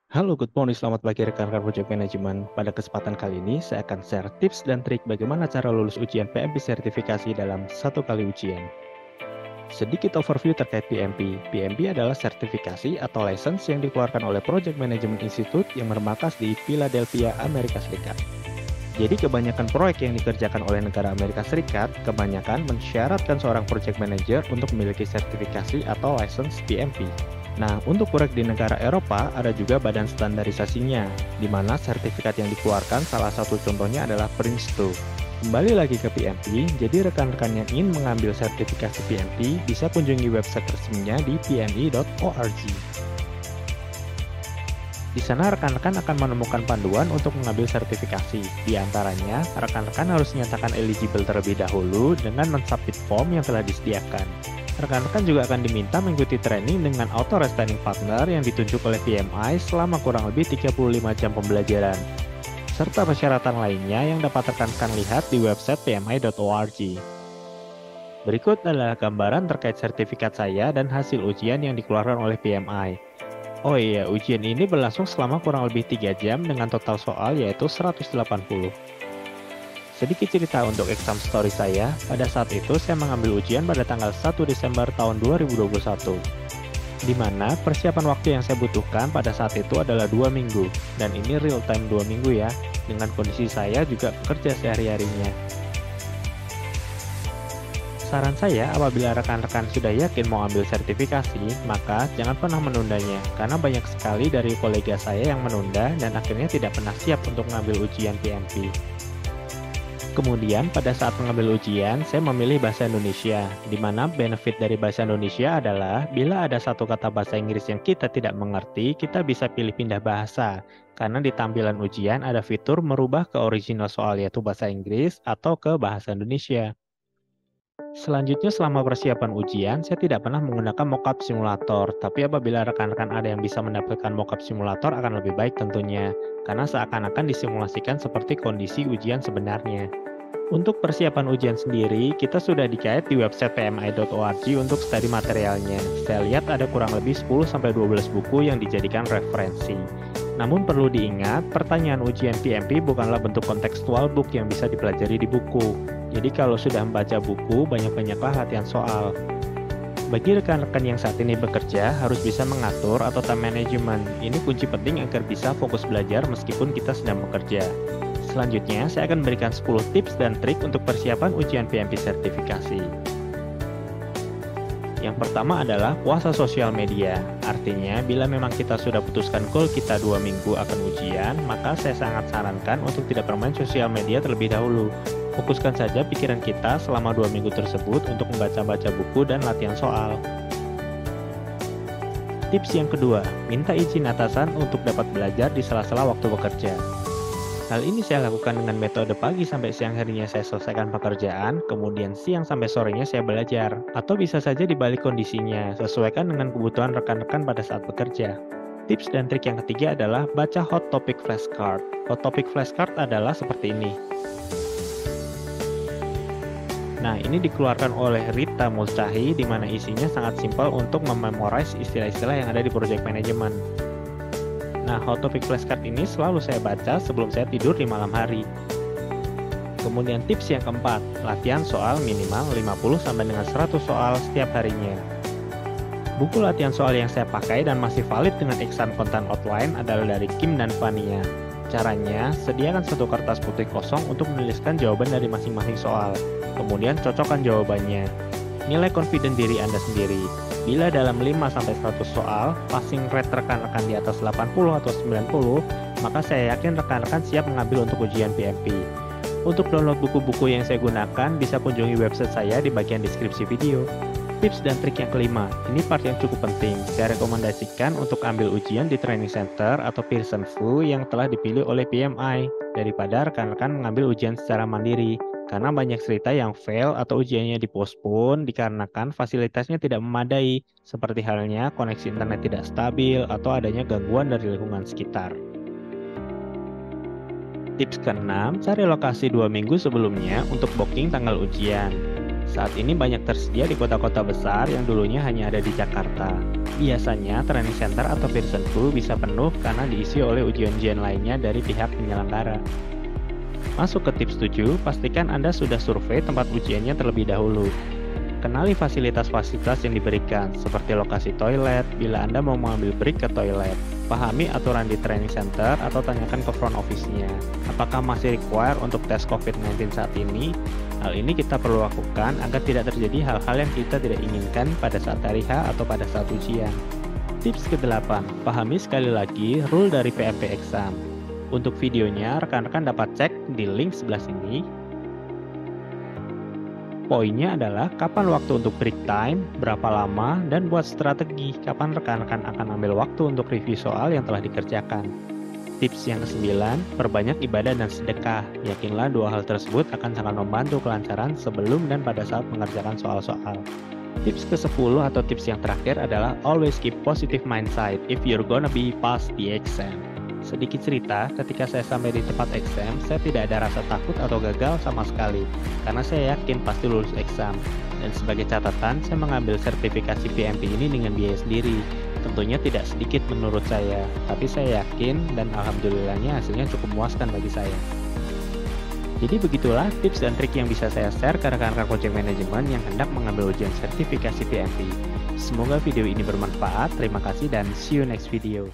Halo, good morning, selamat pagi rekan-rekan Project Management. Pada kesempatan kali ini, saya akan share tips dan trik bagaimana cara lulus ujian PMP sertifikasi dalam satu kali ujian. Sedikit overview terkait PMP. PMP adalah sertifikasi atau license yang dikeluarkan oleh Project Management Institute yang bermarkas di Philadelphia, Amerika Serikat. Jadi kebanyakan proyek yang dikerjakan oleh negara Amerika Serikat, kebanyakan mensyaratkan seorang project manager untuk memiliki sertifikasi atau license PMP. Nah, untuk proyek di negara Eropa, ada juga badan standarisasinya, di mana sertifikat yang dikeluarkan salah satu contohnya adalah Prince2. Kembali lagi ke PMP, jadi rekan-rekan yang ingin mengambil sertifikasi PMP bisa kunjungi website resminya di pmi.org. Di sana rekan-rekan akan menemukan panduan untuk mengambil sertifikasi. Di antaranya, rekan-rekan harus menyatakan eligible terlebih dahulu dengan mensubmit form yang telah disediakan. Rekan-rekan juga akan diminta mengikuti training dengan auto restraining partner yang ditunjuk oleh PMI selama kurang lebih 35 jam pembelajaran. Serta persyaratan lainnya yang dapat rekan-rekan lihat di website pmi.org. Berikut adalah gambaran terkait sertifikat saya dan hasil ujian yang dikeluarkan oleh PMI. Oh iya, ujian ini berlangsung selama kurang lebih 3 jam dengan total soal yaitu 180. Sedikit cerita untuk exam story saya, pada saat itu saya mengambil ujian pada tanggal 1 Desember tahun 2021. Di mana persiapan waktu yang saya butuhkan pada saat itu adalah 2 minggu, dan ini real time 2 minggu ya, dengan kondisi saya juga bekerja sehari-harinya. Saran saya, apabila rekan-rekan sudah yakin mau ambil sertifikasi, maka jangan pernah menundanya, karena banyak sekali dari kolega saya yang menunda dan akhirnya tidak pernah siap untuk mengambil ujian PMP. Kemudian, pada saat mengambil ujian, saya memilih bahasa Indonesia, di mana benefit dari bahasa Indonesia adalah bila ada satu kata bahasa Inggris yang kita tidak mengerti, kita bisa pilih pindah bahasa, karena di tampilan ujian ada fitur merubah ke original soal yaitu bahasa Inggris atau ke bahasa Indonesia. Selanjutnya selama persiapan ujian, saya tidak pernah menggunakan mockup simulator, tapi apabila rekan-rekan ada yang bisa mendapatkan mockup simulator akan lebih baik tentunya, karena seakan-akan disimulasikan seperti kondisi ujian sebenarnya. Untuk persiapan ujian sendiri, kita sudah dikait di website pmi.org untuk studi materialnya. Saya lihat ada kurang lebih 10-12 buku yang dijadikan referensi. Namun perlu diingat, pertanyaan ujian PMP bukanlah bentuk kontekstual book yang bisa dipelajari di buku. Jadi kalau sudah membaca buku, banyak-banyaklah latihan soal. Bagi rekan-rekan yang saat ini bekerja, harus bisa mengatur atau time management. Ini kunci penting agar bisa fokus belajar meskipun kita sedang bekerja. Selanjutnya, saya akan berikan 10 tips dan trik untuk persiapan ujian PMP sertifikasi. Yang pertama adalah puasa sosial media. Artinya, bila memang kita sudah putuskan goal kita 2 minggu akan ujian, maka saya sangat sarankan untuk tidak bermain sosial media terlebih dahulu. Fokuskan saja pikiran kita selama 2 minggu tersebut untuk membaca-baca buku dan latihan soal. Tips yang kedua, minta izin atasan untuk dapat belajar di sela-sela waktu bekerja. Hal ini saya lakukan dengan metode pagi sampai siang harinya saya selesaikan pekerjaan, kemudian siang sampai sorenya saya belajar. Atau bisa saja dibalik kondisinya, sesuaikan dengan kebutuhan rekan-rekan pada saat bekerja. Tips dan trik yang ketiga adalah baca hot topic flashcard. Hot topic flashcard adalah seperti ini. Nah, ini dikeluarkan oleh Rita Mulcahy, di mana isinya sangat simpel untuk mememorize istilah-istilah yang ada di project management. Nah, hot topic flashcard ini selalu saya baca sebelum saya tidur di malam hari. Kemudian tips yang keempat, latihan soal minimal 50 sampai dengan 100 soal setiap harinya. Buku latihan soal yang saya pakai dan masih valid dengan exam content outline adalah dari Kim dan Vania. Caranya, sediakan satu kertas putih kosong untuk menuliskan jawaban dari masing-masing soal. Kemudian cocokkan jawabannya. Nilai confident diri Anda sendiri. Bila dalam 5-100 soal, passing rate rekan-rekan di atas 80 atau 90, maka saya yakin rekan-rekan siap mengambil untuk ujian PMP. Untuk download buku-buku yang saya gunakan, bisa kunjungi website saya di bagian deskripsi video. Tips dan trik yang kelima, ini part yang cukup penting. Saya rekomendasikan untuk ambil ujian di training center atau Pearson VUE yang telah dipilih oleh PMI, daripada rekan-rekan mengambil ujian secara mandiri. Karena banyak cerita yang fail atau ujiannya dipospon dikarenakan fasilitasnya tidak memadai, seperti halnya koneksi internet tidak stabil atau adanya gangguan dari lingkungan sekitar. Tips ke-6, cari lokasi 2 minggu sebelumnya untuk booking tanggal ujian. Saat ini banyak tersedia di kota-kota besar yang dulunya hanya ada di Jakarta. Biasanya training center atau Pearson Pool bisa penuh karena diisi oleh ujian-ujian lainnya dari pihak penyelenggara. Masuk ke tips 7, pastikan Anda sudah survei tempat ujiannya terlebih dahulu. Kenali fasilitas-fasilitas yang diberikan, seperti lokasi toilet, bila Anda mau mengambil break ke toilet. Pahami aturan di training center atau tanyakan ke front office-nya. Apakah masih require untuk tes COVID-19 saat ini? Hal ini kita perlu lakukan agar tidak terjadi hal-hal yang kita tidak inginkan pada saat hari H atau pada saat ujian. Tips ke-8, pahami sekali lagi rule dari PMP exam. Untuk videonya, rekan-rekan dapat cek di link sebelah sini. Poinnya adalah kapan waktu untuk break time, berapa lama, dan buat strategi kapan rekan-rekan akan ambil waktu untuk review soal yang telah dikerjakan. Tips yang ke-9, perbanyak ibadah dan sedekah. Yakinlah dua hal tersebut akan sangat membantu kelancaran sebelum dan pada saat mengerjakan soal-soal. Tips ke-10 atau tips yang terakhir adalah always keep positive mindset if you're gonna be pass the exam. Sedikit cerita, ketika saya sampai di tempat exam, saya tidak ada rasa takut atau gagal sama sekali, karena saya yakin pasti lulus exam. Dan sebagai catatan, saya mengambil sertifikasi PMP ini dengan biaya sendiri. Tentunya tidak sedikit menurut saya, tapi saya yakin dan alhamdulillahnya hasilnya cukup memuaskan bagi saya. Jadi begitulah tips dan trik yang bisa saya share ke rekan-rekan project management yang hendak mengambil ujian sertifikasi PMP. Semoga video ini bermanfaat, terima kasih dan see you next video.